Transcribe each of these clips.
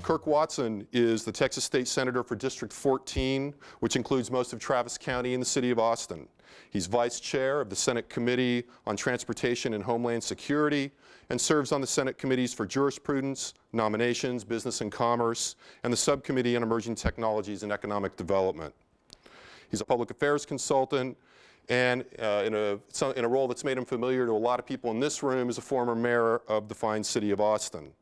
Kirk Watson is the Texas State Senator for District 14, which includes most of Travis County in the city of Austin. He's Vice Chair of the Senate Committee on Transportation and Homeland Security and serves on the Senate Committees for Jurisprudence, Nominations, Business and Commerce, and the Subcommittee on Emerging Technologies and Economic Development. He's a public affairs consultant and in a role that's made him familiar to a lot of people in this room as a former mayor of the fine city of Austin.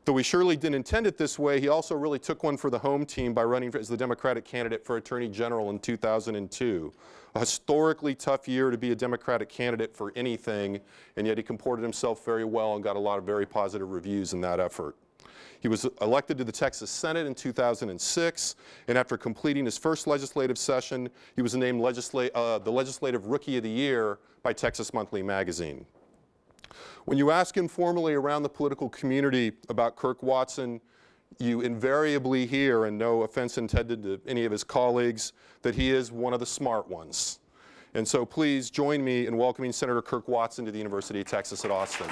Though he surely didn't intend it this way, he also really took one for the home team by running as the Democratic candidate for Attorney General in 2002. A historically tough year to be a Democratic candidate for anything, and yet he comported himself very well and got a lot of very positive reviews in that effort. He was elected to the Texas Senate in 2006, and after completing his first legislative session, he was named the Legislative Rookie of the Year by Texas Monthly Magazine. When you ask informally around the political community about Kirk Watson, you invariably hear, and no offense intended to any of his colleagues, that he is one of the smart ones. And so please join me in welcoming Senator Kirk Watson to the University of Texas at Austin.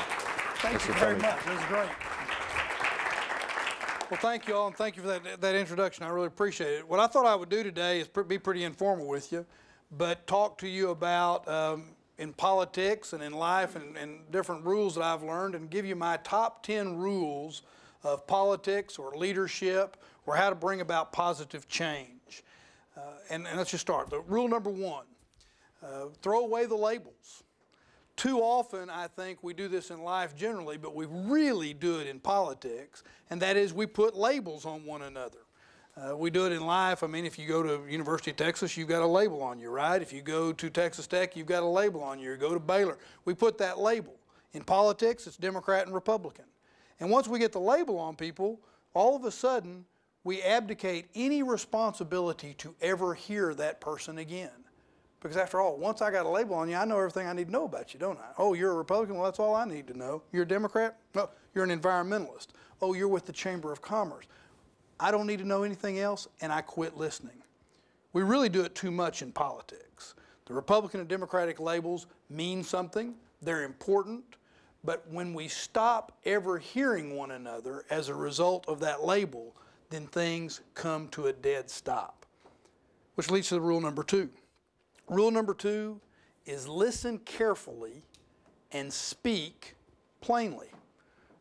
Thank you very much. It was great. Well, thank you all, and thank you for that introduction. I really appreciate it. What I thought I would do today is be pretty informal with you, but talk to you about in politics and in life and different rules that I've learned, and give you my top 10 rules of politics or leadership or how to bring about positive change. And let's just start. Rule number 1, throw away the labels. Too often, I think we do this in life generally, but we really do it in politics, and that is we put labels on one another. We do it in life. I mean, if you go to University of Texas, you've got a label on you, right? If you go to Texas Tech, you've got a label on you. You go to Baylor, we put that label. In politics, it's Democrat and Republican. And once we get the label on people, all of a sudden, we abdicate any responsibility to ever hear that person again. Because after all, once I got a label on you, I know everything I need to know about you, don't I? Oh, you're a Republican? Well, that's all I need to know. You're a Democrat? No, you're an environmentalist. Oh, you're with the Chamber of Commerce. I don't need to know anything else, and I quit listening. We really do it too much in politics. The Republican and Democratic labels mean something. They're important. But when we stop ever hearing one another as a result of that label, then things come to a dead stop. Which leads to rule number 2. Rule number 2 is listen carefully and speak plainly.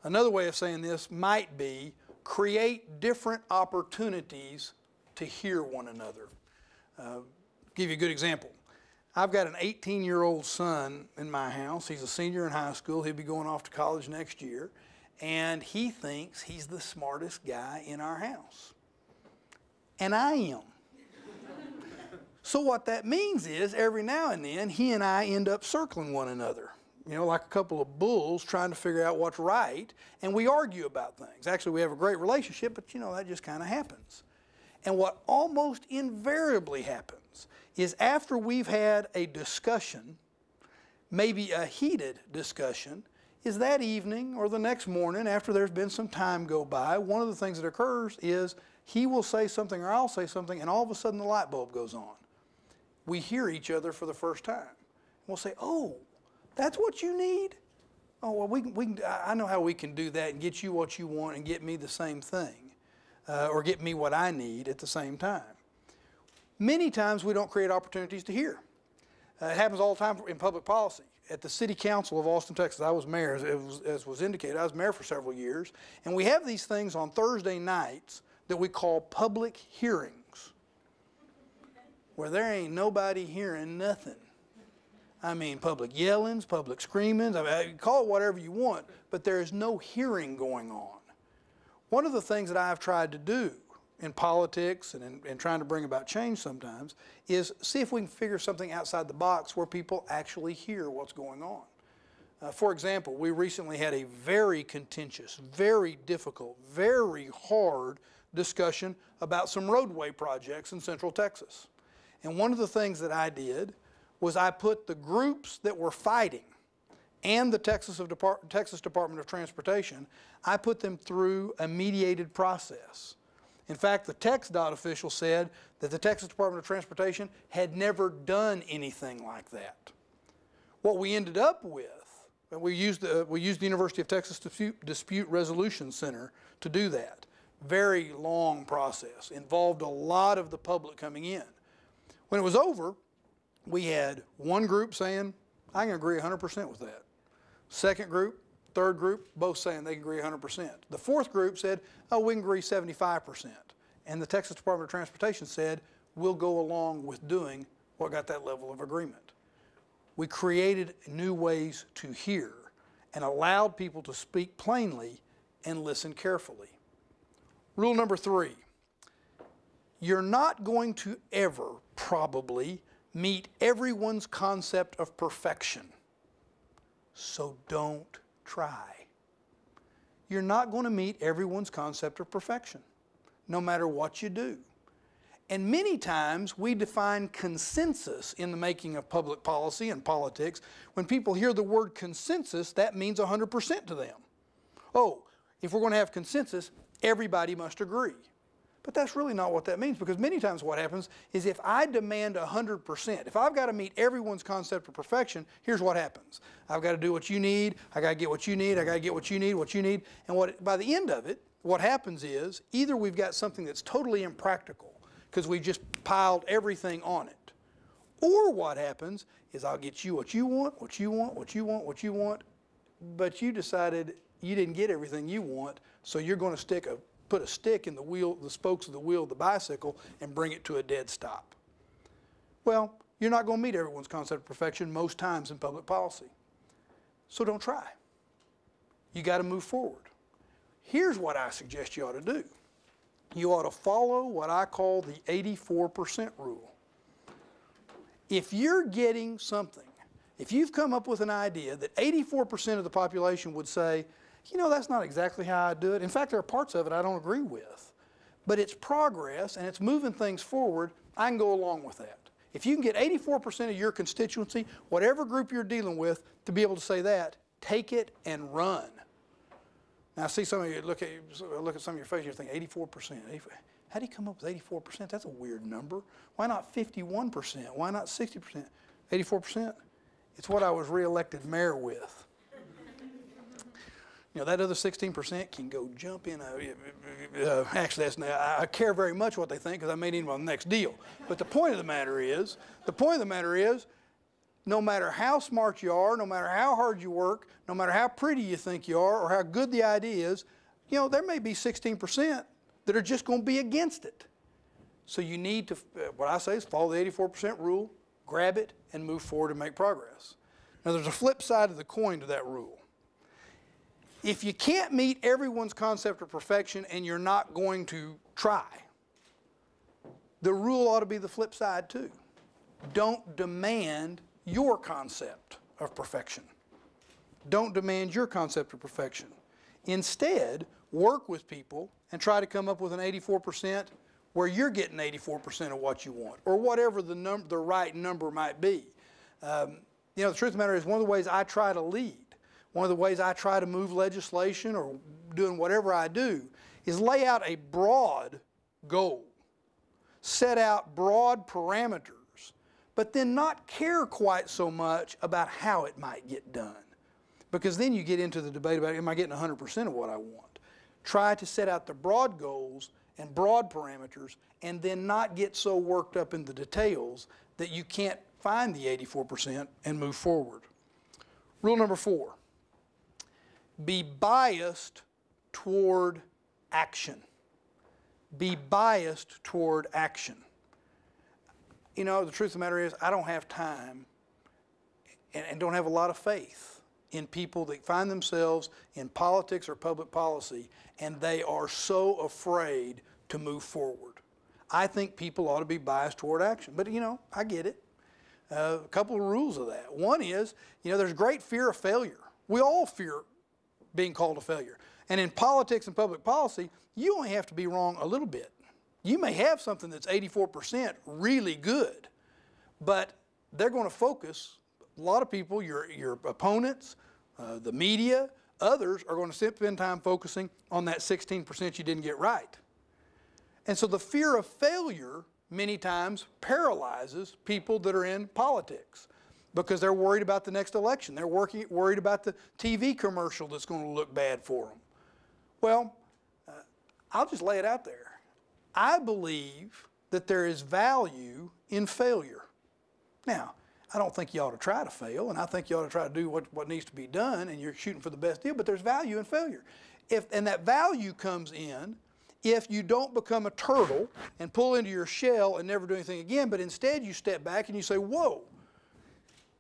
Another way of saying this might be create different opportunities to hear one another. Give you a good example. I've got an 18-year-old son in my house. He's a senior in high school. He'll be going off to college next year. And he thinks he's the smartest guy in our house. And I am. So what that means is every now and then he and I end up circling one another. You know, like a couple of bulls trying to figure out what's right, and we argue about things. Actually, we have a great relationship, but you know, that just kind of happens. And what almost invariably happens is after we've had a discussion, maybe a heated discussion, is that evening or the next morning after there's been some time go by, one of the things that occurs is he will say something or I'll say something, and all of a sudden the light bulb goes on. We hear each other for the first time. We'll say, oh, that's what you need? Oh, well, I know how we can do that and get you what you want and get me the same thing, or get me what I need at the same time. Many times we don't create opportunities to hear. It happens all the time in public policy. At the City Council of Austin, Texas, I was mayor, as was indicated. I was mayor for several years. And we have these things on Thursday nights that we call public hearings, where there ain't nobody hearing nothing. I mean, public yellings, public screamings, I mean, call it whatever you want, but there is no hearing going on. One of the things that I've tried to do in politics and in trying to bring about change sometimes is see if we can figure something outside the box where people actually hear what's going on. For example, we recently had a very contentious, very difficult, very hard discussion about some roadway projects in Central Texas. And one of the things that I did was I put the groups that were fighting and the Texas Department of Transportation, I put them through a mediated process. In fact, the TxDOT official said that the Texas Department of Transportation had never done anything like that. What we ended up with, we used the University of Texas Dispute Resolution Center to do that. Very long process. Involved a lot of the public coming in. When it was over, we had one group saying, I can agree 100% with that. Second group, third group, both saying they can agree 100%. The fourth group said, oh, we can agree 75%. And the Texas Department of Transportation said, we'll go along with doing what got that level of agreement. We created new ways to hear and allowed people to speak plainly and listen carefully. Rule number 3, you're not going to ever probably meet everyone's concept of perfection, so don't try. You're not going to meet everyone's concept of perfection, no matter what you do. And many times we define consensus in the making of public policy and politics. When people hear the word consensus, that means 100% to them. Oh, if we're going to have consensus, everybody must agree. But that's really not what that means, because many times what happens is if I demand 100%, if I've got to meet everyone's concept of perfection, here's what happens. I've got to do what you need, I got to get what you need, I got to get what you need, and by the end of it, what happens is either we've got something that's totally impractical because we just piled everything on it, or what happens is I'll get you what you want, what you want, what you want, what you want, but you decided you didn't get everything you want, so you're going to put a stick in the spokes of the wheel of the bicycle and bring it to a dead stop. Well, you're not going to meet everyone's concept of perfection most times in public policy. So don't try. You got to move forward. Here's what I suggest you ought to do. You ought to follow what I call the 84% rule. If you're getting something, if you've come up with an idea that 84% of the population would say, you know, that's not exactly how I do it. In fact, there are parts of it I don't agree with. But it's progress and it's moving things forward, I can go along with that. If you can get 84% of your constituency, whatever group you're dealing with, to be able to say that, take it and run. Now, I see some of you look at some of your faces, you're thinking 84%. How do you come up with 84%? That's a weird number. Why not 51%? Why not 60%? 84%? It's what I was reelected mayor with. You know, that other 16% can go jump in. Actually, that's not, I care very much what they think because I made it on the next deal. But the point of the matter is, no matter how smart you are, no matter how hard you work, no matter how pretty you think you are or how good the idea is, you know, there may be 16% that are just going to be against it. So you need to, what I say is follow the 84% rule, grab it, and move forward and make progress. Now, there's a flip side of the coin to that rule. If you can't meet everyone's concept of perfection and you're not going to try, the rule ought to be the flip side too. Don't demand your concept of perfection. Don't demand your concept of perfection. Instead, work with people and try to come up with an 84% where you're getting 84% of what you want, or whatever the right number might be. You know, the truth of the matter is, one of the ways I try to lead, one of the ways I try to move legislation or doing whatever I do, is lay out a broad goal, set out broad parameters, but then not care quite so much about how it might get done. Because then you get into the debate about, am I getting 100% of what I want? Try to set out the broad goals and broad parameters, and then not get so worked up in the details that you can't find the 84% and move forward. Rule number 4, be biased toward action. Be biased toward action. You know, the truth of the matter is, I don't have time and don't have a lot of faith in people that find themselves in politics or public policy and they are so afraid to move forward. I think people ought to be biased toward action. But, you know, I get it. A couple of rules of that. One is, you know, there's great fear of failure. We all fear being called a failure. And in politics and public policy, you only have to be wrong a little bit. You may have something that's 84% really good, but they're going to focus, a lot of people, your opponents, the media, others are going to spend time focusing on that 16% you didn't get right. And so the fear of failure many times paralyzes people that are in politics because they're worried about the next election. They're worried about the TV commercial that's going to look bad for them. Well, I'll just lay it out there. I believe that there is value in failure. Now, I don't think you ought to try to fail, and I think you ought to try to do what needs to be done, and you're shooting for the best deal, but there's value in failure. And that value comes in if you don't become a turtle and pull into your shell and never do anything again, but instead you step back and you say, whoa,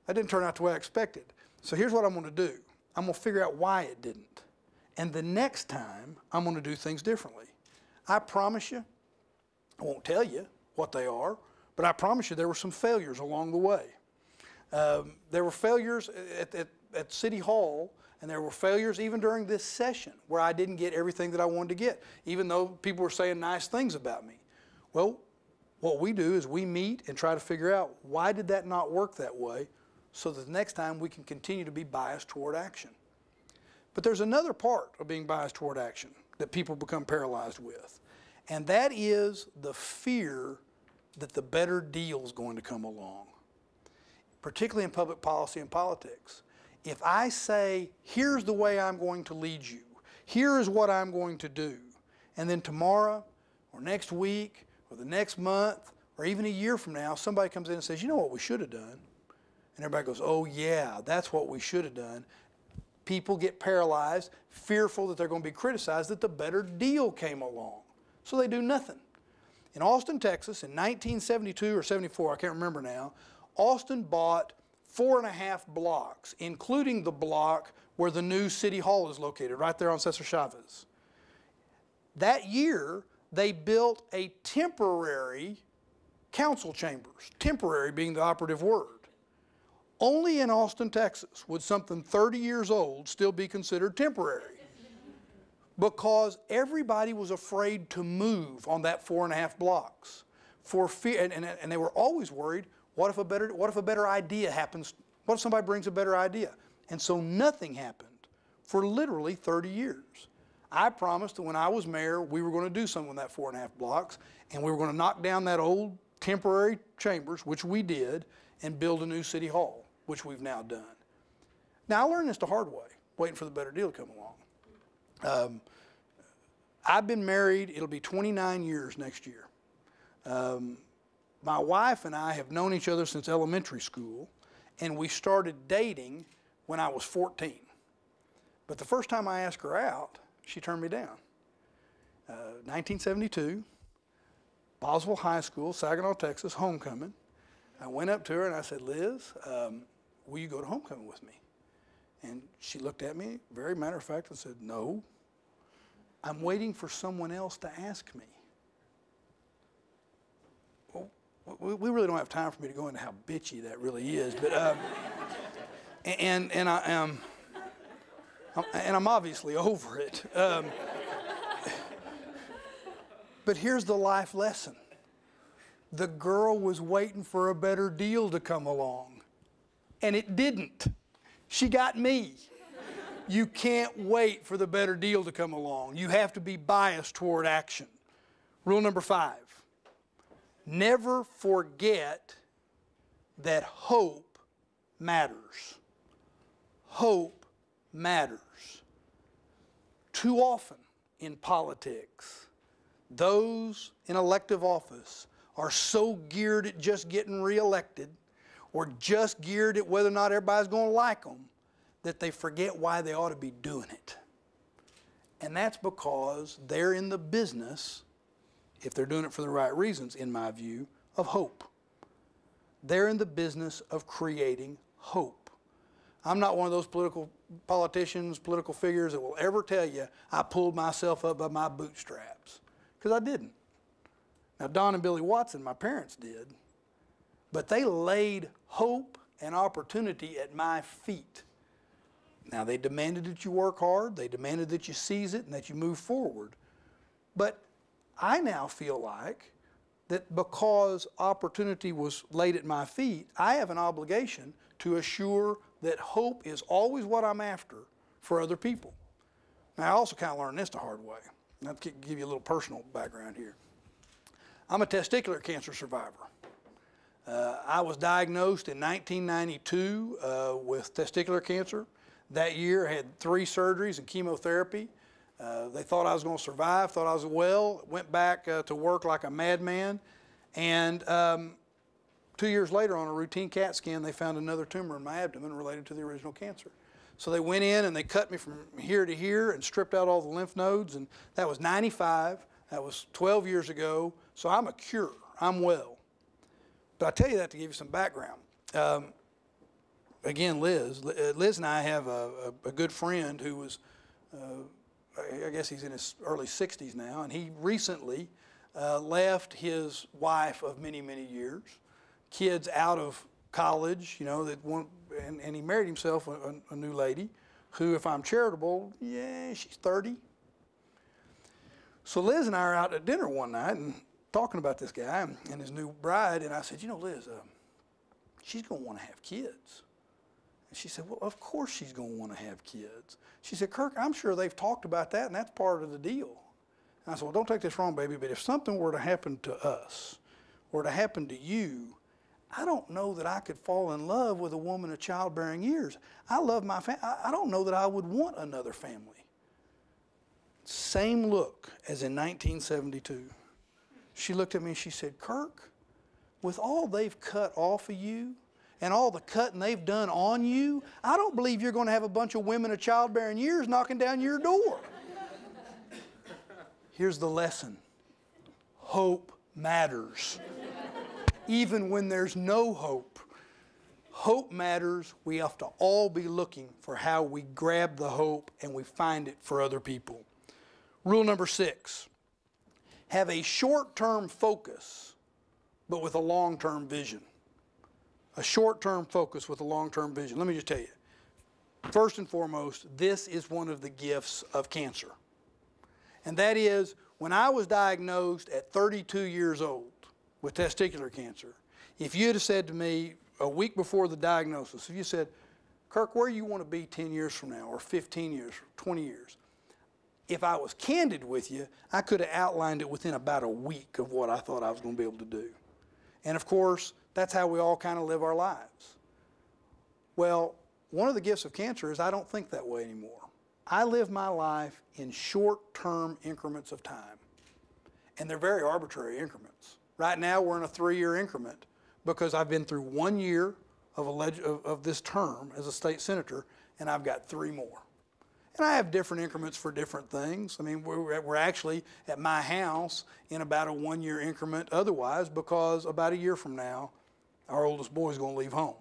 that didn't turn out the way I expected. So here's what I'm going to do. I'm going to figure out why it didn't. And the next time, I'm going to do things differently. I promise you, I won't tell you what they are, but I promise you there were some failures along the way. There were failures at City Hall, and there were failures even during this session where I didn't get everything that I wanted to get, even though people were saying nice things about me. Well, what we do is we meet and try to figure out why did that not work that way, so that the next time we can continue to be biased toward action. But there's another part of being biased toward action that people become paralyzed with, and that is the fear that the better deal is going to come along, particularly in public policy and politics. If I say, here's the way I'm going to lead you, here is what I'm going to do, and then tomorrow or next week or the next month or even a year from now, somebody comes in and says, you know what we should have done? And everybody goes, oh yeah, that's what we should have done. People get paralyzed, fearful that they're going to be criticized, that the better deal came along. So they do nothing. In Austin, Texas, in 1972 or 74, I can't remember now, Austin bought 4.5 blocks, including the block where the new City Hall is located, right there on Cesar Chavez. That year, they built a temporary council chambers, temporary being the operative word. Only in Austin, Texas would something 30 years old still be considered temporary, because everybody was afraid to move on that 4.5 blocks for fear, and they were always worried, what if a better idea happens? What if somebody brings a better idea? And so nothing happened for literally 30 years. I promised that when I was mayor, we were going to do something with that 4.5 blocks, and we were going to knock down that old temporary chambers, which we did, and build a new city hall, which we've now done. Now, I learned this the hard way, waiting for the better deal to come along. I've been married, it'll be 29 years next year. My wife and I have known each other since elementary school, and we started dating when I was 14. But the first time I asked her out, she turned me down. 1972, Boswell High School, Saginaw, Texas, homecoming. I went up to her and I said, Liz, will you go to homecoming with me? And she looked at me, very matter of fact, and said, no, I'm waiting for someone else to ask me. Well, we really don't have time for me to go into how bitchy that really is, but I'm obviously over it. But here's the life lesson. The girl was waiting for a better deal to come along, and it didn't. She got me. You can't wait for the better deal to come along. You have to be biased toward action. Rule number 5, never forget that hope matters. Hope matters. Too often in politics, those in elective office are so geared at just getting reelected or just geared at whether or not everybody's going to like them that they forget why they ought to be doing it. And that's because they're in the business, if they're doing it for the right reasons, in my view, of hope. They're in the business of creating hope. I'm not one of those politicians, political figures that will ever tell you I pulled myself up by my bootstraps, because I didn't. Now, Don and Billy Watson, my parents did, but they laid hope and opportunity at my feet. Now, they demanded that you work hard, they demanded that you seize it and that you move forward. But I now feel like that because opportunity was laid at my feet, I have an obligation to assure that hope is always what I'm after for other people. Now, I also kind of learned this the hard way. I'll give you a little personal background here. I'm a testicular cancer survivor. I was diagnosed in 1992 with testicular cancer. That year, I had 3 surgeries and chemotherapy. They thought I was going to survive, thought I was well, went back to work like a madman. And 2 years later, on a routine CAT scan, they found another tumor in my abdomen related to the original cancer. So they went in and they cut me from here to here and stripped out all the lymph nodes. And that was 95. That was 12 years ago. So I'm a cure. I'm well. But I tell you that to give you some background. Again, Liz and I have a good friend who was, I guess he's in his early 60s now, and he recently left his wife of many, many years, kids out of college, you know, and he married himself a new lady who, if I'm charitable, yeah, she's 30. So Liz and I are out at dinner one night and talking about this guy and his new bride, and I said, you know, Liz, she's going to want to have kids. And she said, well, of course she's going to want to have kids. She said, Kirk, I'm sure they've talked about that, and that's part of the deal. And I said, well, don't take this wrong, baby, but if something were to happen to us or to happen to you, I don't know that I could fall in love with a woman of childbearing years. I love my family. I don't know that I would want another family. Same look as in 1972. She looked at me and she said, Kirk, with all they've cut off of you and all the cutting they've done on you, I don't believe you're going to have a bunch of women of childbearing years knocking down your door. Here's the lesson. Hope matters. Even when there's no hope. Hope matters. We have to all be looking for how we grab the hope and we find it for other people. Rule number 6. Have a short-term focus, but with a long-term vision. A short-term focus with a long-term vision. Let me just tell you. First and foremost, this is one of the gifts of cancer. And that is, when I was diagnosed at 32 years old with testicular cancer, if you had said to me a week before the diagnosis, if you said, Kirk, where do you want to be 10 years from now, or 15 years, or 20 years? If I was candid with you, I could have outlined it within about a week of what I thought I was going to be able to do. And of course, that's how we all kind of live our lives. Well, one of the gifts of cancer is I don't think that way anymore. I live my life in short-term increments of time. And they're very arbitrary increments. Right now, we're in a 3-year increment because I've been through 1 year of this term as a state senator, and I've got 3 more. And I have different increments for different things. I mean, we're actually at my house in about a 1-year increment otherwise, because about a year from now, our oldest boy is going to leave home.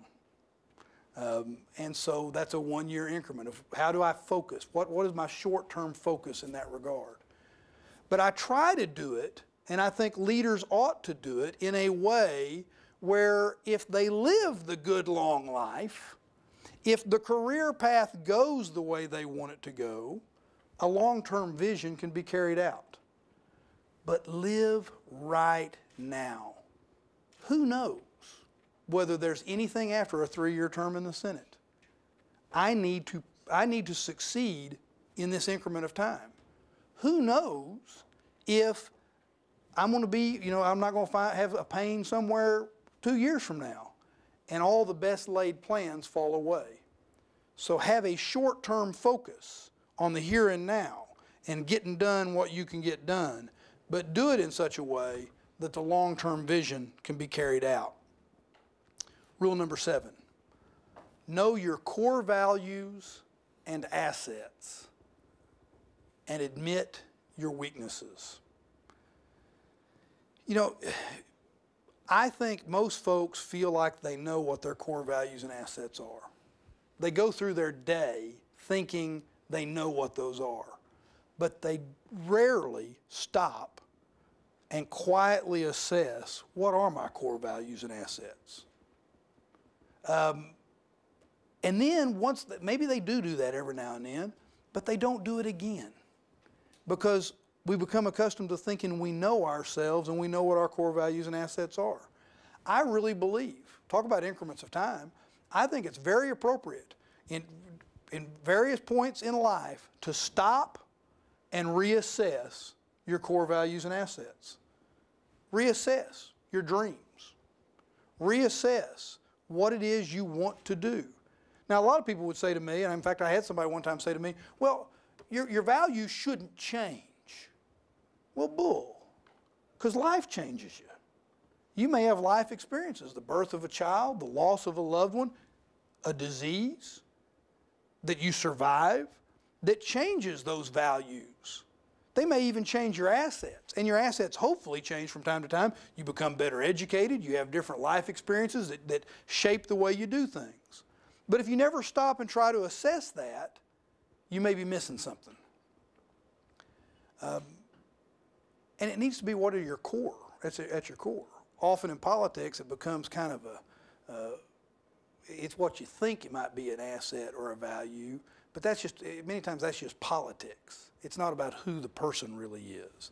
And so that's a 1-year increment of how do I focus? What is my short-term focus in that regard? But I try to do it, and I think leaders ought to do it in a way where if they live the good long life, if the career path goes the way they want it to go, a long-term vision can be carried out. But live right now. Who knows whether there's anything after a 3-year term in the Senate? I need to succeed in this increment of time. Who knows if I'm going to be, I'm not going to have a pain somewhere 2 years from now, and all the best laid plans fall away. So have a short-term focus on the here and now and getting done what you can get done, but do it in such a way that the long-term vision can be carried out. Rule number 7, know your core values and assets and admit your weaknesses. I think most folks feel like they know what their core values and assets are. They go through their day thinking they know what those are, but they rarely stop and quietly assess, what are my core values and assets? And then maybe they do that every now and then, but they don't do it again, because we become accustomed to thinking we know ourselves and we know what our core values and assets are. I really believe, talk about increments of time, I think it's very appropriate in various points in life to stop and reassess your core values and assets. Reassess your dreams. Reassess what it is you want to do. Now, a lot of people would say to me, and in fact I had somebody one time say to me, well, your values shouldn't change. Well, bull, because life changes you. You may have life experiences, the birth of a child, the loss of a loved one, a disease that you survive that changes those values. They may even change your assets, and your assets hopefully change from time to time. You become better educated, you have different life experiences that shape the way you do things. But if you never stop and try to assess that, you may be missing something. And it needs to be what are your core, at your core. Often in politics, it becomes kind of it's what you think it might be an asset or a value, but that's just, many times that's just politics. It's not about who the person really is.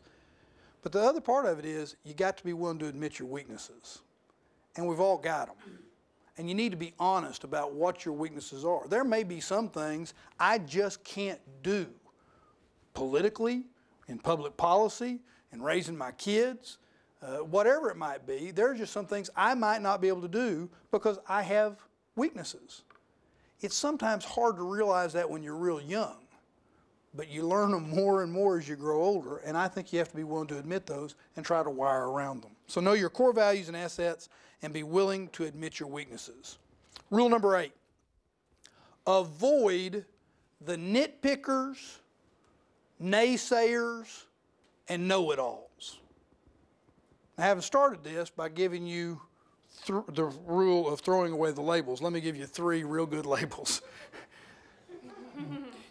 But the other part of it is you got to be willing to admit your weaknesses. And we've all got them. And you need to be honest about what your weaknesses are. There may be some things I just can't do politically, in public policy, in raising my kids, whatever it might be. There are just some things I might not be able to do because I have weaknesses. It's sometimes hard to realize that when you're real young, but you learn them more and more as you grow older, and I think you have to be willing to admit those and try to wire around them. So know your core values and assets and be willing to admit your weaknesses. Rule number 8, avoid the nitpickers, naysayers, and know-it-alls. I haven't started this by giving you the rule of throwing away the labels. Let me give you 3 real good labels.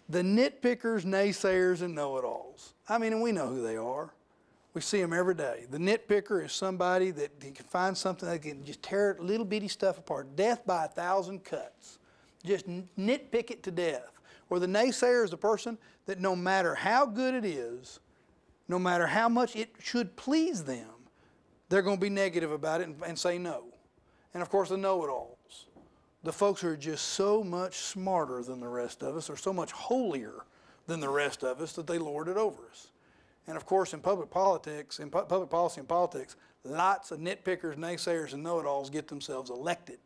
The nitpickers, naysayers, and know-it-alls. I mean, and we know who they are. We see them every day. The nitpicker is somebody that can find something that can just tear little bitty stuff apart. Death by 1,000 cuts. Just nitpick it to death. Or the naysayer is the person that no matter how good it is, no matter how much it should please them, they're going to be negative about it and say no. And of course the know-it-alls. The folks who are just so much smarter than the rest of us or so much holier than the rest of us that they lord it over us. And of course in public politics, in public policy and politics, lots of nitpickers, naysayers, and know-it-alls get themselves elected.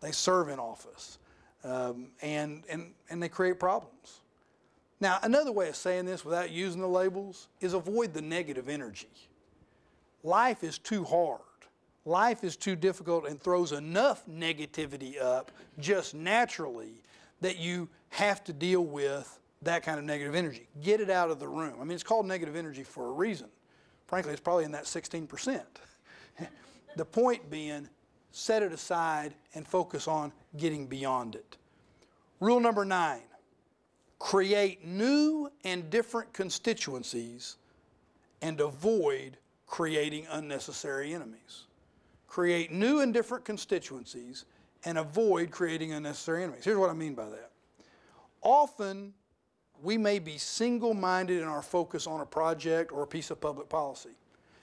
They serve in office and they create problems. Now another way of saying this without using the labels is avoid the negative energy. Life is too hard. Life is too difficult and throws enough negativity up just naturally that you have to deal with that kind of negative energy. Get it out of the room. I mean, it's called negative energy for a reason. Frankly, it's probably in that 16%. The point being, set it aside and focus on getting beyond it. Rule number 9, create new and different constituencies and avoid creating unnecessary enemies. Create new and different constituencies and avoid creating unnecessary enemies. Here's what I mean by that. Often, we may be single-minded in our focus on a project or a piece of public policy.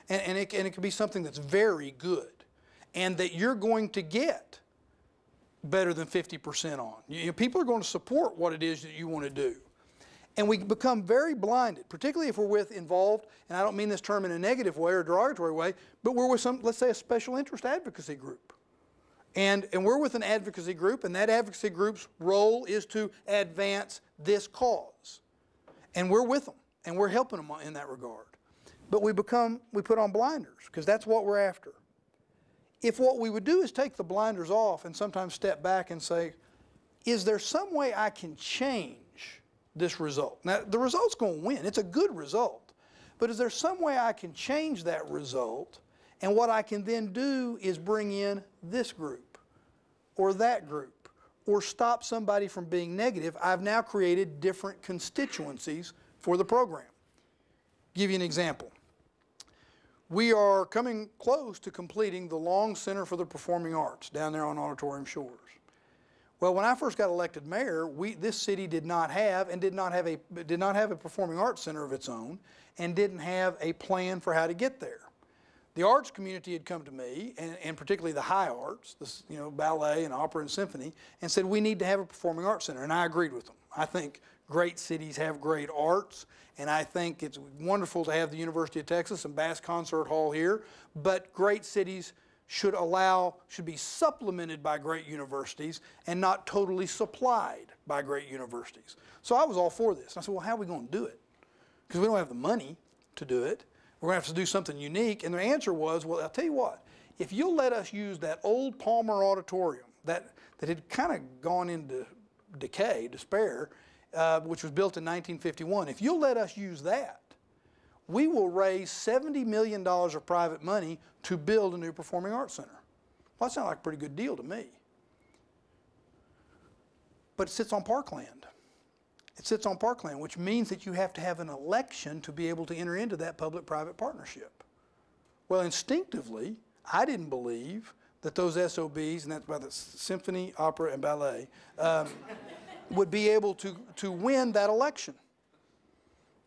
And it can be something that's very good and that you're going to get better than 50% on. People are going to support what it is that you want to do. And we become very blinded, particularly if we're involved, and I don't mean this term in a negative way or a derogatory way, but we're with some, let's say, a special interest advocacy group. And we're with an advocacy group, and that advocacy group's role is to advance this cause. And we're with them, and we're helping them in that regard. But we put on blinders, because that's what we're after. If what we would do is take the blinders off and sometimes step back and say, is there some way I can change this result? Now, the result's going to win. It's a good result. But is there some way I can change that result, and what I can then do is bring in this group or that group or stop somebody from being negative? I've now created different constituencies for the program. Give you an example. We are coming close to completing the Long Center for the Performing Arts down there on Auditorium Shores. Well, when I first got elected mayor, this city did not have a performing arts center of its own, and didn't have a plan for how to get there. The arts community had come to me, and particularly the high arts, ballet and opera and symphony, and said we need to have a performing arts center, and I agreed with them. I think great cities have great arts, and I think it's wonderful to have the University of Texas and Bass Concert Hall here, but great cities should be supplemented by great universities and not totally supplied by great universities. So I was all for this. And I said, well, how are we going to do it? Because we don't have the money to do it. We're going to have to do something unique. And their answer was, well, I'll tell you what, if you'll let us use that old Palmer Auditorium that had kind of gone into decay, despair, which was built in 1951, if you'll let us use that, we will raise $70 million of private money to build a new performing arts center. Well, that sounds like a pretty good deal to me. But it sits on parkland. It sits on parkland, which means that you have to have an election to be able to enter into that public-private partnership. Well, instinctively, I didn't believe that those SOBs, and that's by the Symphony, Opera, and Ballet, would be able to win that election.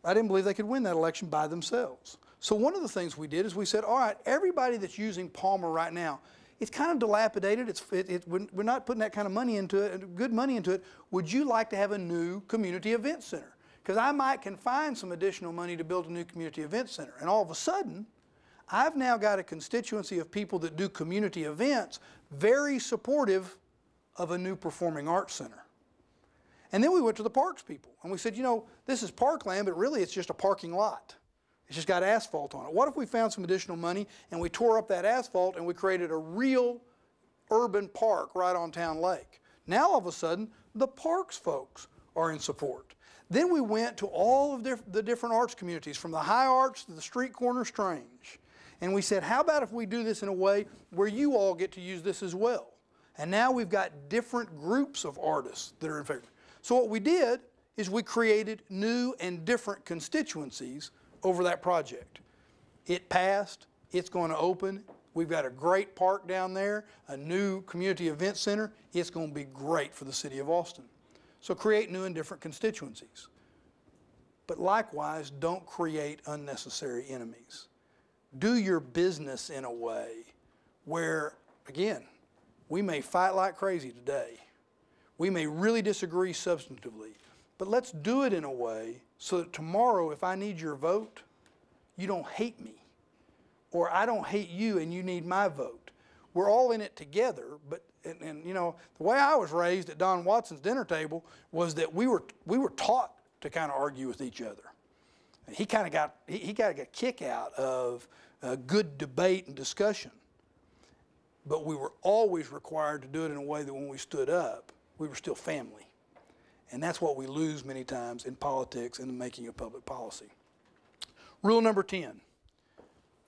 I didn't believe they could win that election by themselves. So one of the things we did is we said, all right, everybody that's using Palmer right now, it's kind of dilapidated. We're not putting that kind of money into it, good money into it. Would you like to have a new community event center? Because I can find some additional money to build a new community event center. And all of a sudden, I've now got a constituency of people that do community events very supportive of a new performing arts center. And then we went to the parks people and we said, you know, this is parkland, but really it's just a parking lot. It's just got asphalt on it. What if we found some additional money and we tore up that asphalt and we created a real urban park right on Town Lake? Now all of a sudden, the parks folks are in support. Then we went to all of the different arts communities, from the high arts to the street corner strange. And we said, how about if we do this in a way where you all get to use this as well? And now we've got different groups of artists that are in favor. So what we did is we created new and different constituencies over that project. It passed, it's going to open. We've got a great park down there, a new community event center. It's going to be great for the city of Austin. So create new and different constituencies. But likewise, don't create unnecessary enemies. Do your business in a way where, again, we may fight like crazy today. We may really disagree substantively, but let's do it in a way so that tomorrow, if I need your vote, you don't hate me. Or I don't hate you and you need my vote. We're all in it together, but, and you know, the way I was raised at Don Watson's dinner table was that we were taught to kind of argue with each other. And he got a kick out of good debate and discussion. But we were always required to do it in a way that when we stood up, we were still family. And that's what we lose many times in politics and the making of public policy. Rule number 10,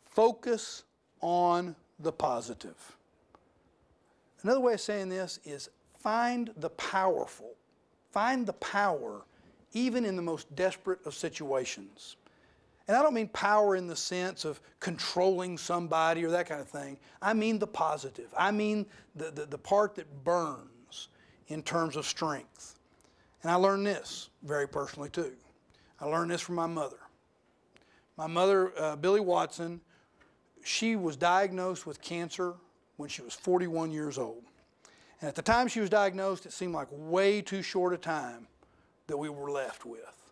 focus on the positive. Another way of saying this is find the powerful. Find the power even in the most desperate of situations. And I don't mean power in the sense of controlling somebody or that kind of thing. I mean the positive. I mean the part that burns in terms of strength. And I learned this very personally too. I learned this from my mother. My mother, Billy Watson, she was diagnosed with cancer when she was 41 years old. And at the time she was diagnosed, it seemed like way too short a time that we were left with.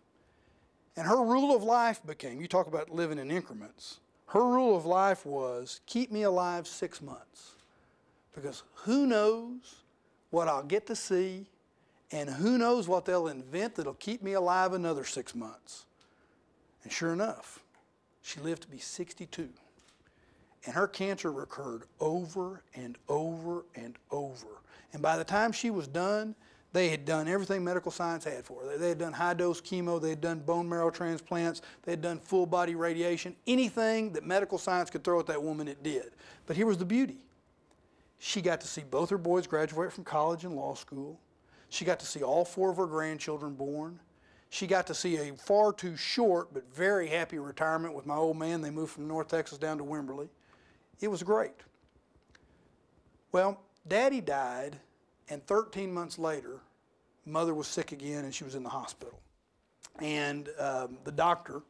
And her rule of life became, you talk about living in increments, her rule of life was keep me alive 6 months. Because who knows what I'll get to see, and who knows what they'll invent that'll keep me alive another 6 months. And sure enough, she lived to be 62. And her cancer recurred over and over and over. And by the time she was done, they had done everything medical science had for her. They had done high-dose chemo, they had done bone marrow transplants, they had done full-body radiation. Anything that medical science could throw at that woman, it did. But here was the beauty. She got to see both her boys graduate from college and law school. She got to see all 4 of her grandchildren born. She got to see a far too short but very happy retirement with my old man. They moved from North Texas down to Wimberley. It was great. Well, Daddy died, and 13 months later, Mother was sick again and she was in the hospital. And the doctor,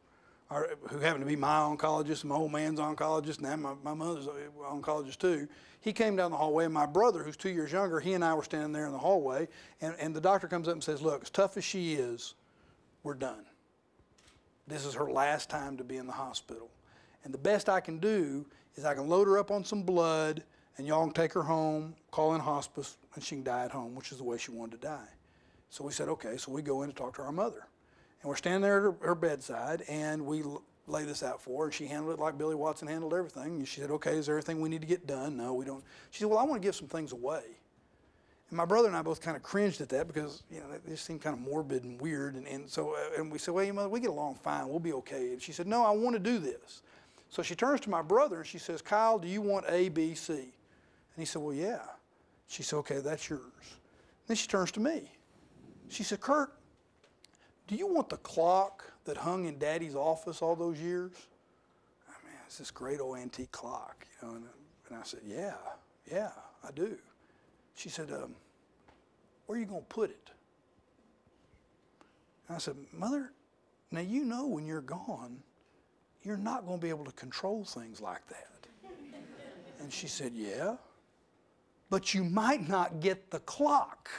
who happened to be my oncologist, my old man's oncologist, and my mother's oncologist too, he came down the hallway, and my brother, who's 2 years younger, he and I were standing there in the hallway, and the doctor comes up and says, look, as tough as she is, we're done. This is her last time to be in the hospital. And the best I can do is I can load her up on some blood, and y'all can take her home, call in hospice, and she can die at home, which is the way she wanted to die. So we said, okay, so we go in to talk to our mother. And we're standing there at her bedside, and we lay this out for her, and she handled it like Billy Watson handled everything. And she said, okay, is there anything we need to get done? No, we don't. She said, well, I want to give some things away. And my brother and I both kind of cringed at that because, you know, they just seemed kind of morbid and weird. And we said, well, mother, we get along fine. We'll be okay. And she said, no, I want to do this. So she turns to my brother and she says, Kyle, do you want A, B, C? And he said, well, yeah. She said, okay, that's yours. Then she turns to me. She said, Kirk, do you want the clock that hung in Daddy's office all those years? I mean, it's this great old antique clock, you know. And I said, yeah, I do. She said, where are you going to put it? And I said, Mother, now you know when you're gone, you're not going to be able to control things like that. And she said, yeah, but you might not get the clock.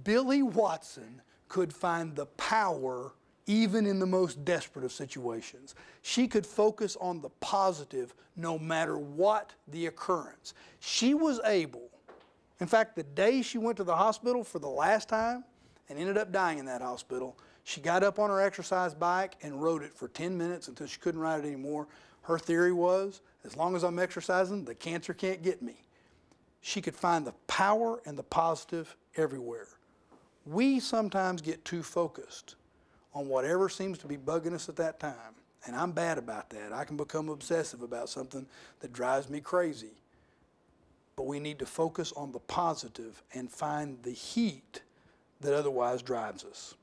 Billy Watson could find the power even in the most desperate of situations. She could focus on the positive no matter what the occurrence. She was able, in fact, the day she went to the hospital for the last time and ended up dying in that hospital, she got up on her exercise bike and rode it for 10 minutes until she couldn't ride it anymore. Her theory was, as long as I'm exercising, the cancer can't get me. She could find the power and the positive everywhere. We sometimes get too focused on whatever seems to be bugging us at that time. And I'm bad about that. I can become obsessive about something that drives me crazy. But we need to focus on the positive and find the heat that otherwise drives us.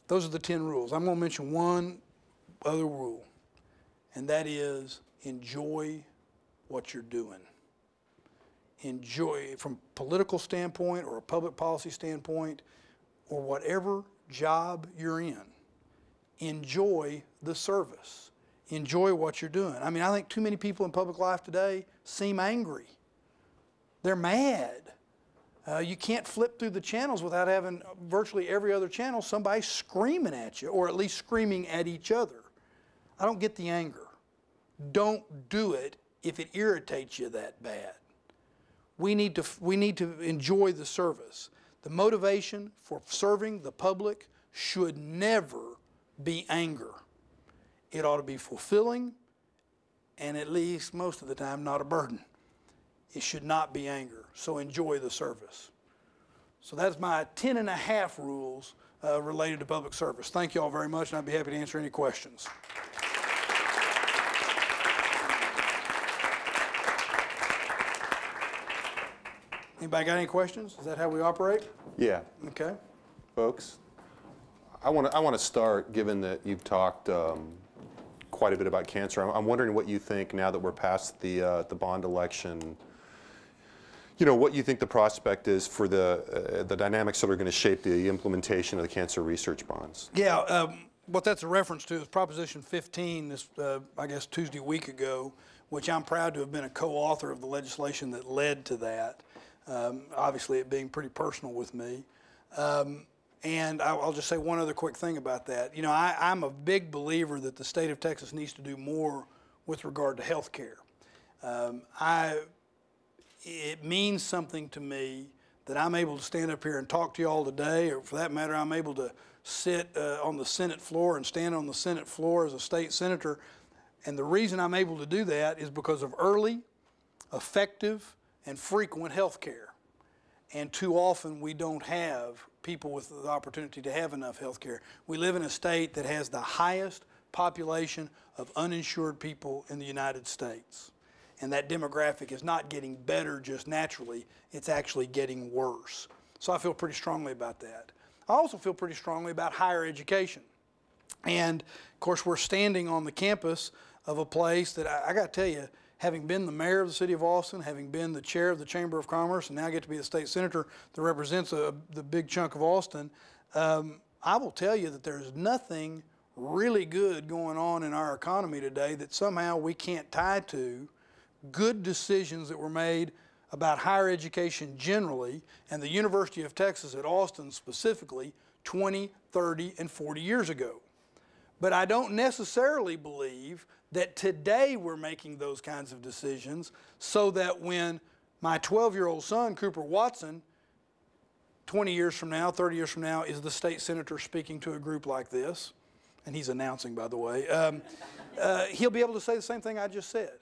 Those are the 10 rules. I'm going to mention one other rule, and that is enjoy what you're doing. Enjoy, from a political standpoint or a public policy standpoint or whatever job you're in, enjoy the service. Enjoy what you're doing. I mean, I think too many people in public life today seem angry. They're mad. You can't flip through the channels without having virtually every other channel somebody screaming at you, or at least screaming at each other. I don't get the anger. Don't do it if it irritates you that bad. We need to enjoy the service. The motivation for serving the public should never be anger. It ought to be fulfilling and, at least most of the time, not a burden. It should not be anger. So enjoy the service. So that's my 10.5 rules related to public service. Thank you all very much, and I'd be happy to answer any questions. Anybody got any questions? Is that how we operate? Yeah. Okay. Folks, I want to start, given that you've talked quite a bit about cancer. I'm wondering what you think now that we're past the bond election. You know, what you think the prospect is for the dynamics that are going to shape the implementation of the cancer research bonds. Yeah, what that's a reference to is Proposition 15, this, I guess, Tuesday week ago, which I'm proud to have been a co-author of the legislation that led to that. Obviously, it being pretty personal with me. And I'll just say one other quick thing about that. You know, I'm a big believer that the state of Texas needs to do more with regard to health care. It means something to me that I'm able to stand up here and talk to you all today, or for that matter, I'm able to sit on the Senate floor and stand on the Senate floor as a state senator. And the reason I'm able to do that is because of early, effective, and frequent health care. And too often we don't have people with the opportunity to have enough health care. We live in a state that has the highest population of uninsured people in the United States. And that demographic is not getting better just naturally, it's actually getting worse. So I feel pretty strongly about that. I also feel pretty strongly about higher education. And of course, we're standing on the campus of a place that I got to tell you, having been the mayor of the city of Austin, having been the chair of the Chamber of Commerce, and now I get to be the state senator that represents the big chunk of Austin, I will tell you that there's nothing really good going on in our economy today that somehow we can't tie to good decisions that were made about higher education generally, and the University of Texas at Austin specifically, 20, 30, and 40 years ago. But I don't necessarily believe that today we're making those kinds of decisions so that when my 12-year-old son, Cooper Watson, 20 years from now, 30 years from now, is the state senator speaking to a group like this, and he's announcing, by the way, he'll be able to say the same thing I just said.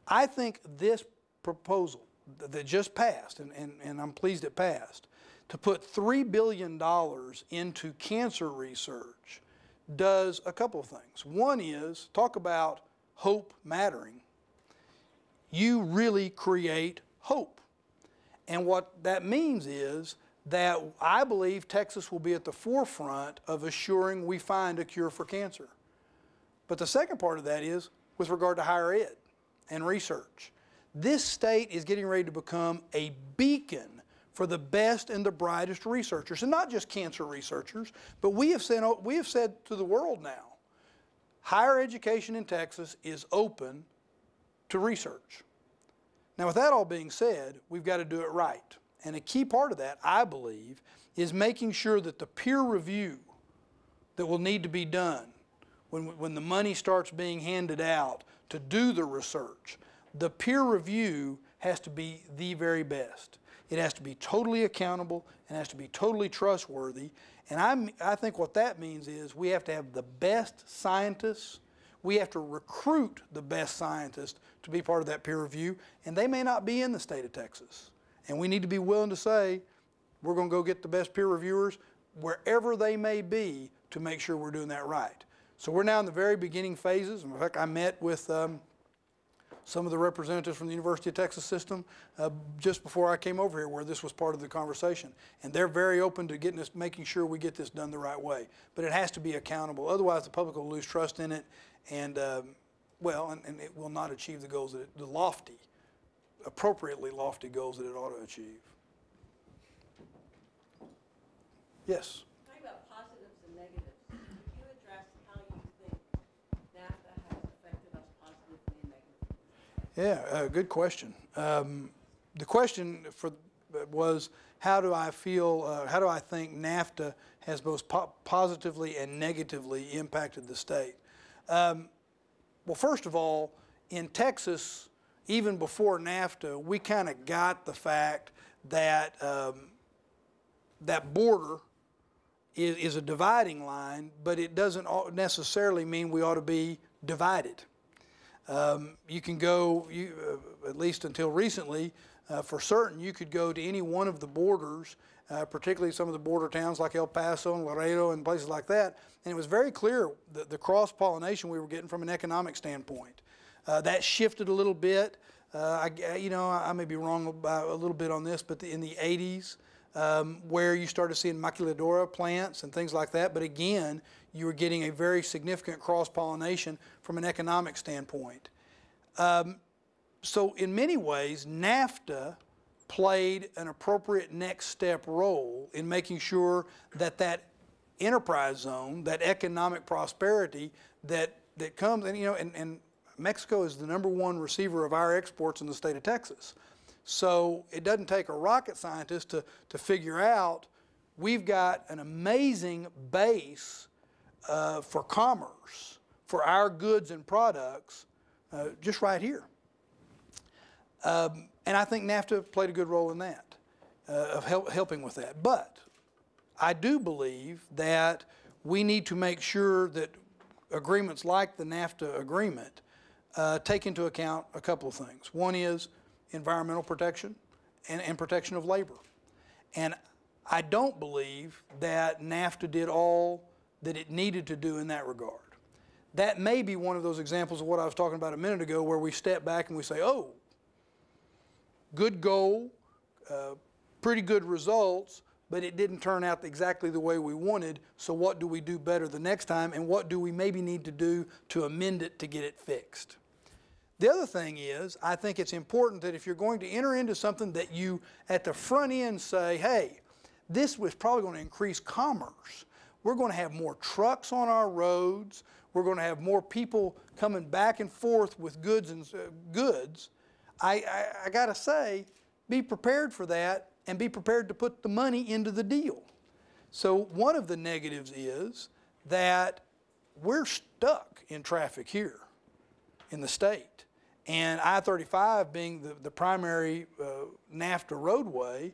I think this proposal that just passed, and I'm pleased it passed, to put $3 billion into cancer research does a couple of things. One is, talk about hope mattering. You really create hope. And what that means is that I believe Texas will be at the forefront of assuring we find a cure for cancer. But the second part of that is with regard to higher ed and research. This state is getting ready to become a beacon for the best and the brightest researchers, and not just cancer researchers, but we have said to the world now, higher education in Texas is open to research. Now, with that all being said, we've got to do it right. And a key part of that, I believe, is making sure that the peer review that will need to be done when the money starts being handed out to do the research, the peer review has to be the very best. It has to be totally accountable and has to be totally trustworthy. And I think what that means is we have to have the best scientists. We have to recruit the best scientists to be part of that peer review, and they may not be in the state of Texas. And we need to be willing to say, we're going to go get the best peer reviewers wherever they may be to make sure we're doing that right. So we're now in the very beginning phases. In fact, I met with some of the representatives from the University of Texas system just before I came over here, where this was part of the conversation. And they're very open to making sure we get this done the right way. But it has to be accountable. Otherwise, the public will lose trust in it, and and it will not achieve the goals that appropriately lofty goals that it ought to achieve. Yes? Talking about positives and negatives, could you address how you think NAFTA has affected us positively and negatively? Yeah, good question. The question was, how do I think NAFTA has both positively and negatively impacted the state? Well, first of all, in Texas, even before NAFTA, we kind of got the fact that that border is a dividing line, but it doesn't necessarily mean we ought to be divided. You can go, at least until recently, for certain, you could go to any one of the borders, particularly some of the border towns like El Paso and Laredo and places like that, and it was very clear the cross-pollination we were getting from an economic standpoint. That shifted a little bit. I may be wrong about a little bit on this, but in the 80s, where you started seeing maquiladora plants and things like that, but again, you were getting a very significant cross-pollination from an economic standpoint. So in many ways, NAFTA played an appropriate next step role in making sure that that enterprise zone, that economic prosperity that comes, and Mexico is the #1 receiver of our exports in the state of Texas. So it doesn't take a rocket scientist to figure out we've got an amazing base for commerce, for our goods and products, just right here. And I think NAFTA played a good role in that, of helping with that. But I do believe that we need to make sure that agreements like the NAFTA agreement take into account a couple of things. One is environmental protection and protection of labor. And I don't believe that NAFTA did all that it needed to do in that regard. That may be one of those examples of what I was talking about a minute ago, where we step back and we say, oh, good goal, pretty good results, but it didn't turn out exactly the way we wanted, so what do we do better the next time, and what do we maybe need to do to amend it to get it fixed? The other thing is, I think it's important that if you're going to enter into something that you, at the front end, say, hey, this was probably going to increase commerce. We're going to have more trucks on our roads. We're going to have more people coming back and forth with goods and goods. I got to say, be prepared for that and be prepared to put the money into the deal. So one of the negatives is that we're stuck in traffic here in the state. And I-35 being the primary NAFTA roadway,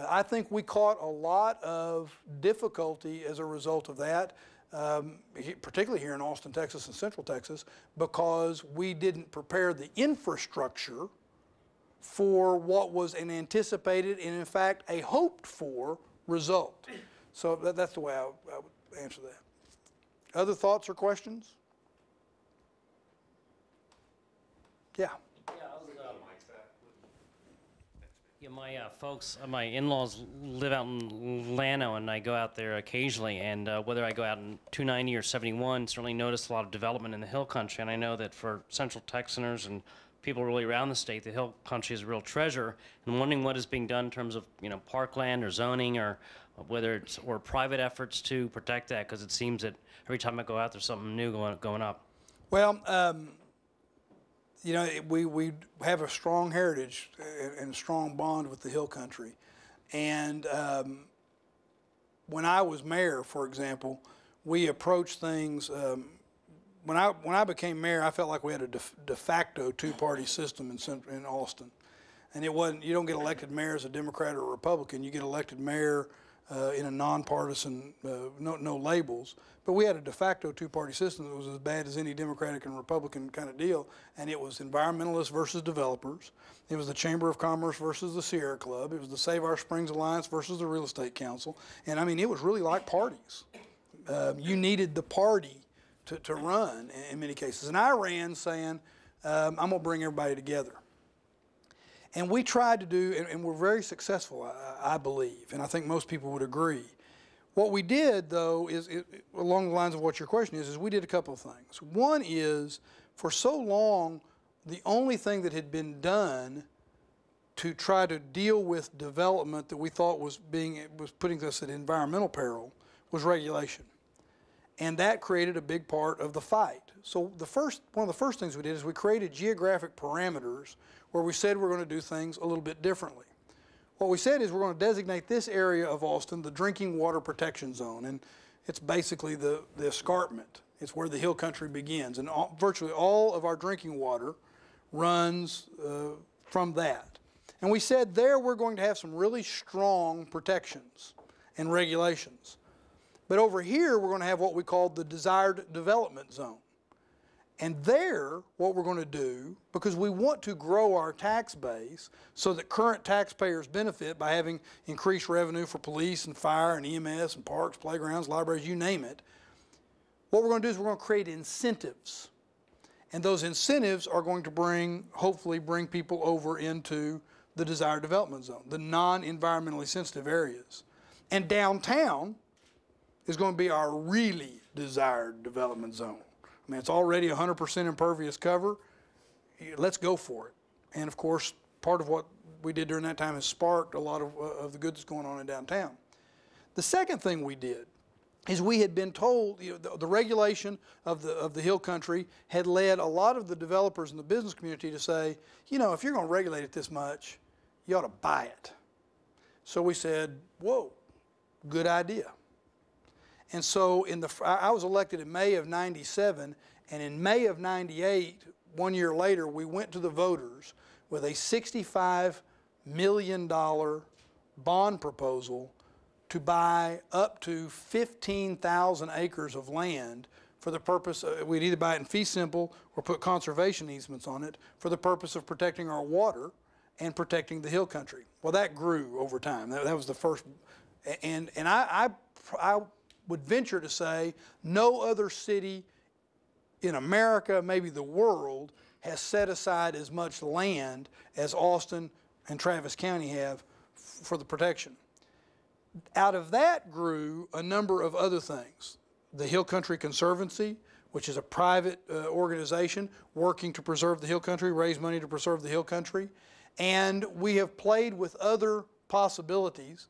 I think we caught a lot of difficulty as a result of that, particularly here in Austin, Texas and Central Texas, because we didn't prepare the infrastructure for what was an anticipated and in fact a hoped for result. So that's the way I would answer that. Other thoughts or questions? Yeah. Yeah, my folks, my in-laws live out in Llano, and I go out there occasionally. And whether I go out in 290 or 71, certainly noticed a lot of development in the hill country. And I know that for Central Texaners and people really around the state, the hill country is a real treasure. And I'm wondering what is being done in terms of, you know, parkland or zoning, or whether it's or private efforts to protect that, because it seems that every time I go out, there's something new going up. Well, you know, we have a strong heritage and a strong bond with the hill country. And when I was mayor, for example, we approached things, when I became mayor, I felt like we had a de facto two-party system in Austin. And it wasn't, you don't get elected mayor as a Democrat or a Republican, you get elected mayor in a nonpartisan, no labels. But we had a de facto two-party system that was as bad as any Democratic and Republican kind of deal, and it was environmentalists versus developers. It was the Chamber of Commerce versus the Sierra Club. It was the Save Our Springs Alliance versus the Real Estate Council. And I mean, it was really like parties. You needed the party to run in many cases. And I ran saying, I'm going to bring everybody together. And we tried to do, and we're very successful, I believe, and I think most people would agree. What we did, though, is along the lines of what your question is we did a couple of things. One is, for so long, the only thing that had been done to try to deal with development that we thought was putting us at environmental peril was regulation. And that created a big part of the fight. So one of the first things we did is we created geographic parameters where we said we're going to do things a little bit differently. What we said is we're going to designate this area of Austin the drinking water protection zone, and it's basically the escarpment. It's where the hill country begins, and virtually all of our drinking water runs from that. And we said there we're going to have some really strong protections and regulations. But over here we're going to have what we call the desired development zone. And there, what we're going to do, because we want to grow our tax base so that current taxpayers benefit by having increased revenue for police and fire and EMS and parks, playgrounds, libraries, you name it, what we're going to do is we're going to create incentives. And those incentives are going to hopefully bring people over into the desired development zone, the non-environmentally sensitive areas. And downtown is going to be our really desired development zone. I mean, it's already 100% impervious cover. Let's go for it. And of course, part of what we did during that time has sparked a lot of the good that's going on in downtown. The second thing we did is we had been told, you know, the regulation of the hill country had led a lot of the developers in the business community to say, you know, if you're going to regulate it this much, you ought to buy it. So we said, whoa, good idea. And so I was elected in May of '97, and in May of '98, 1 year later, we went to the voters with a $65 million bond proposal to buy up to 15,000 acres of land for the purpose we'd either buy it in fee simple or put conservation easements on it for the purpose of protecting our water and protecting the hill country. Well, that grew over time. That was the first, and I would venture to say no other city in America, maybe the world, has set aside as much land as Austin and Travis County have for the protection. Out of that grew a number of other things. The Hill Country Conservancy, which is a private organization working to preserve the hill country, raise money to preserve the hill country. And we have played with other possibilities,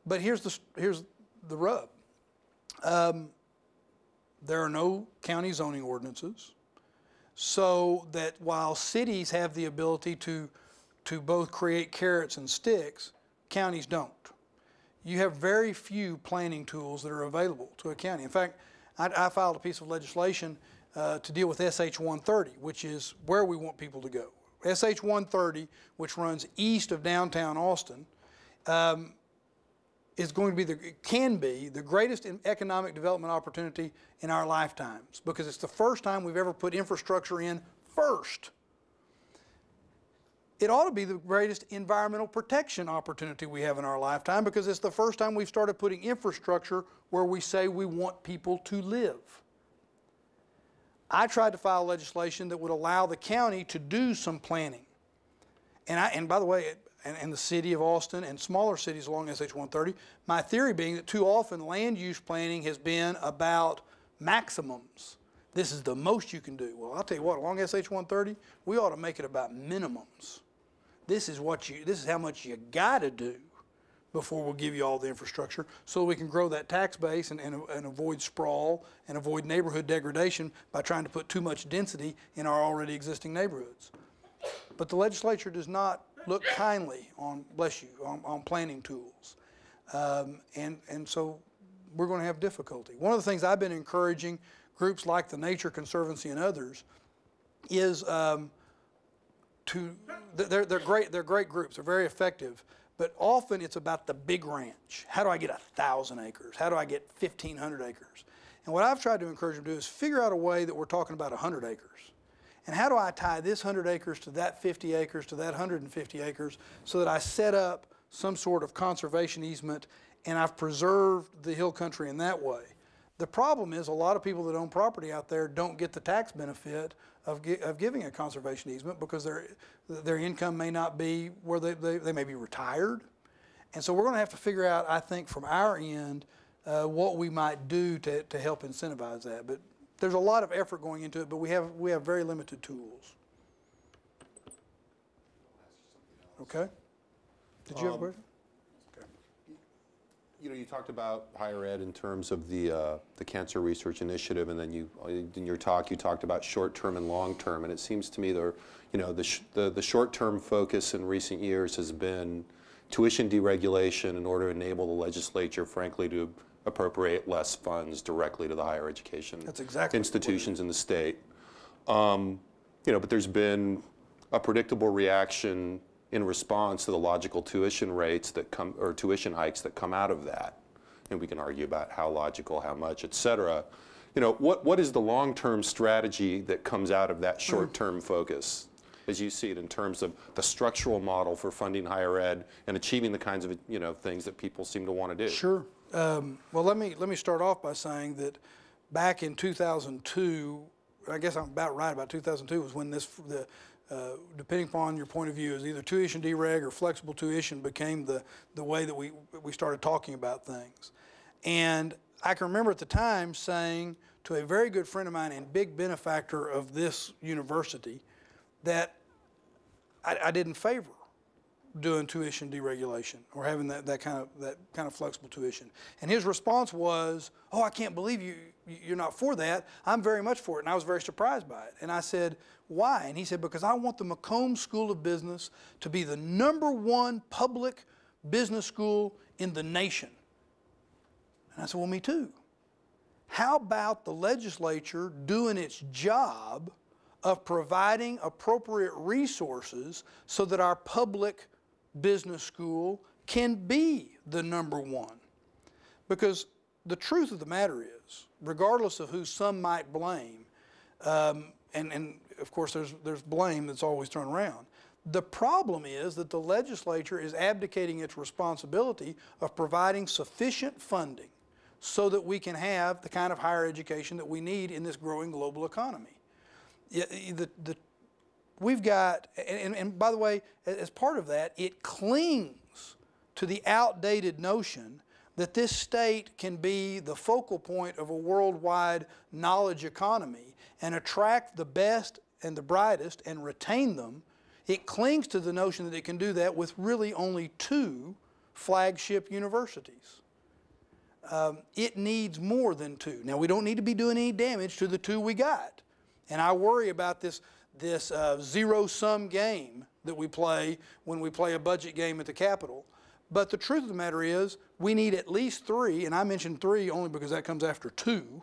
but here's the rub. There are no county zoning ordinances, so that while cities have the ability to both create carrots and sticks, counties don't. You have very few planning tools that are available to a county. In fact, I filed a piece of legislation to deal with SH 130, which is where we want people to go. SH 130, which runs east of downtown Austin, is going to be can be the greatest economic development opportunity in our lifetimes, because it's the first time we've ever put infrastructure in first. It ought to be the greatest environmental protection opportunity we have in our lifetime, because it's the first time we've started putting infrastructure where we say we want people to live. I tried to file legislation that would allow the county to do some planning. And by the way, in the city of Austin and smaller cities along SH 130, my theory being that too often land use planning has been about maximums. This is the most you can do. Well, I'll tell you what, along SH 130, we ought to make it about minimums. This is how much you got to do before we'll give you all the infrastructure, so we can grow that tax base and avoid sprawl and avoid neighborhood degradation by trying to put too much density in our already existing neighborhoods. But the legislature does not look kindly on, bless you, on planning tools. And so we're going to have difficulty. One of the things I've been encouraging groups like the Nature Conservancy and others is they're great groups, they're very effective, but often it's about the big ranch. How do I get 1,000 acres? How do I get 1,500 acres? And what I've tried to encourage them to do is figure out a way that we're talking about 100 acres. And how do I tie this 100 acres to that 50 acres to that 150 acres so that I set up some sort of conservation easement and I've preserved the hill country in that way? The problem is a lot of people that own property out there don't get the tax benefit of giving a conservation easement because their income may not be where they may be retired. And so we're going to have to figure out, I think, from our end, what we might do to help incentivize that. But there's a lot of effort going into it, but we have very limited tools. Okay? Did you have a question? You know, you talked about higher ed in terms of the Cancer Research Initiative, and then in your talk you talked about short-term and long-term, and it seems to me the short-term focus in recent years has been tuition deregulation in order to enable the legislature, frankly, to appropriate less funds directly to the higher education institutions in the state. But there's been a predictable reaction in response to the logical tuition rates that come, or tuition hikes that come out of that. And we can argue about how logical, how much, et cetera. What is the long-term strategy that comes out of that short-term focus, as you see it, in terms of the structural model for funding higher ed and achieving the kinds of things that people seem to want to do? Sure. Well, let me start off by saying that back in 2002, I guess I'm about right, about 2002 was when depending upon your point of view, is either tuition dereg or flexible tuition became the way that we started talking about things. And I can remember at the time saying to a very good friend of mine and big benefactor of this university that I didn't favor doing tuition deregulation or having that kind of flexible tuition. And his response was, "Oh, I can't believe you're not for that. I'm very much for it." And I was very surprised by it. And I said, "Why?" And he said, "Because I want the Macomb School of Business to be the #1 public business school in the nation." And I said, "Well, me too." How about the legislature doing its job of providing appropriate resources so that our public business school can be the #1? Because the truth of the matter is, regardless of who some might blame, and of course there's blame that's always thrown around, the problem is that the legislature is abdicating its responsibility of providing sufficient funding so that we can have the kind of higher education that we need in this growing global economy. We've got, and by the way, as part of that, it clings to the outdated notion that this state can be the focal point of a worldwide knowledge economy and attract the best and the brightest and retain them. It clings to the notion that it can do that with really only 2 flagship universities. It needs more than 2. Now, we don't need to be doing any damage to the 2 we got. And I worry about this zero-sum game that we play when we play a budget game at the Capitol. But the truth of the matter is, we need at least 3, and I mentioned 3 only because that comes after 2.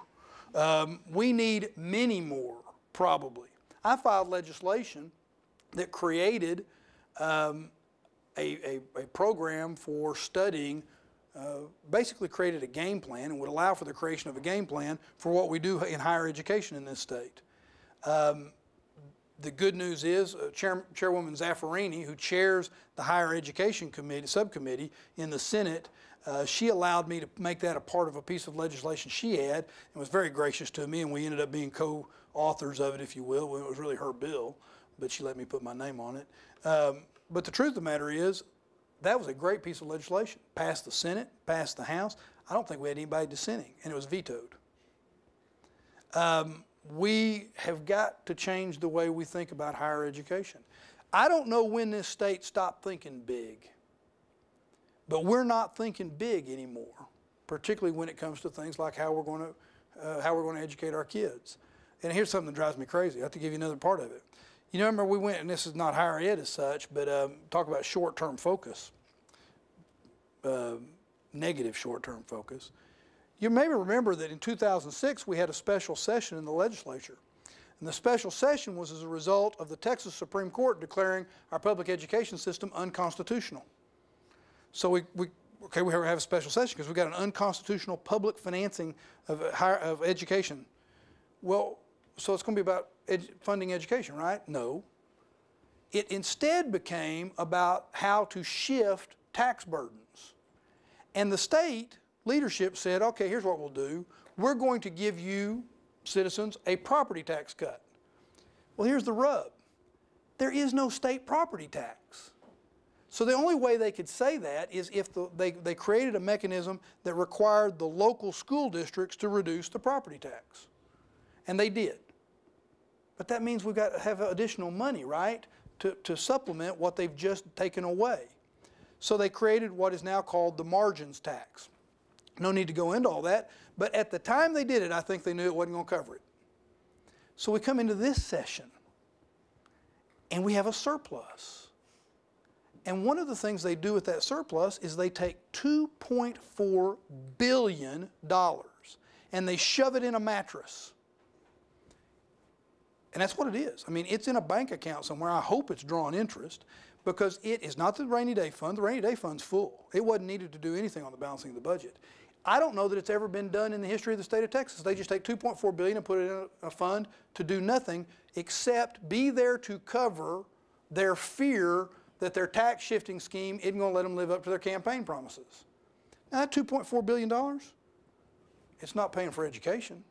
We need many more, probably. I filed legislation that created a program for studying, basically created a game plan and would allow for the creation of a game plan for what we do in higher education in this state. The good news is Chairwoman Zaffarini, who chairs the Higher Education Committee, subcommittee in the Senate, she allowed me to make that a part of a piece of legislation she had and was very gracious to me, and we ended up being co-authors of it, if you will. It was really her bill, but she let me put my name on it. But the truth of the matter is, that was a great piece of legislation. Passed the Senate, passed the House. I don't think we had anybody dissenting, and it was vetoed. We have got to change the way we think about higher education. I don't know when this state stopped thinking big, but we're not thinking big anymore, particularly when it comes to things like how we're going to educate our kids. And here's something that drives me crazy. I have to give you another part of it. You know, remember we went, and this is not higher ed as such, but talk about short-term focus, negative short-term focus. You may remember that in 2006 we had a special session in the legislature. And the special session was as a result of the Texas Supreme Court declaring our public education system unconstitutional. So we have a special session because we've got an unconstitutional public financing of education. Well, so it's going to be about funding education, right? No. It instead became about how to shift tax burdens. And the state leadership said, okay, here's what we'll do. We're going to give you, citizens, a property tax cut. Well, here's the rub. There is no state property tax. So the only way they could say that is if they created a mechanism that required the local school districts to reduce the property tax. And they did. But that means we've got to have additional money, right, to supplement what they've just taken away. So they created what is now called the margins tax. No need to go into all that, but at the time they did it, I think they knew it wasn't going to cover it. So we come into this session, and we have a surplus. And one of the things they do with that surplus is they take $2.4 billion and they shove it in a mattress. And that's what it is. I mean, it's in a bank account somewhere. I hope it's drawing interest because it is not the rainy day fund. The rainy day fund's full. It wasn't needed to do anything on the balancing of the budget. I don't know that it's ever been done in the history of the state of Texas. They just take $2.4 billion and put it in a fund to do nothing except be there to cover their fear that their tax shifting scheme isn't going to let them live up to their campaign promises. Now that $2.4 billion, it's not paying for education.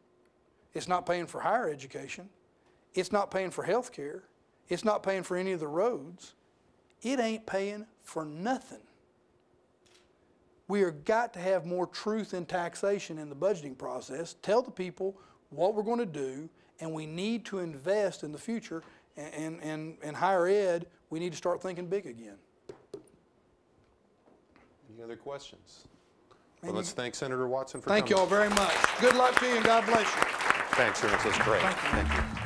It's not paying for higher education. It's not paying for health care. It's not paying for any of the roads. It ain't paying for nothing. We have got to have more truth in taxation in the budgeting process. Tell the people what we're going to do, and we need to invest in the future. And higher ed, we need to start thinking big again. Any other questions? Well, let's thank Senator Watson for coming. Thank you all very much. Good luck to you, and God bless you. Thanks, Ernest. That's great. Thank you. Thank you.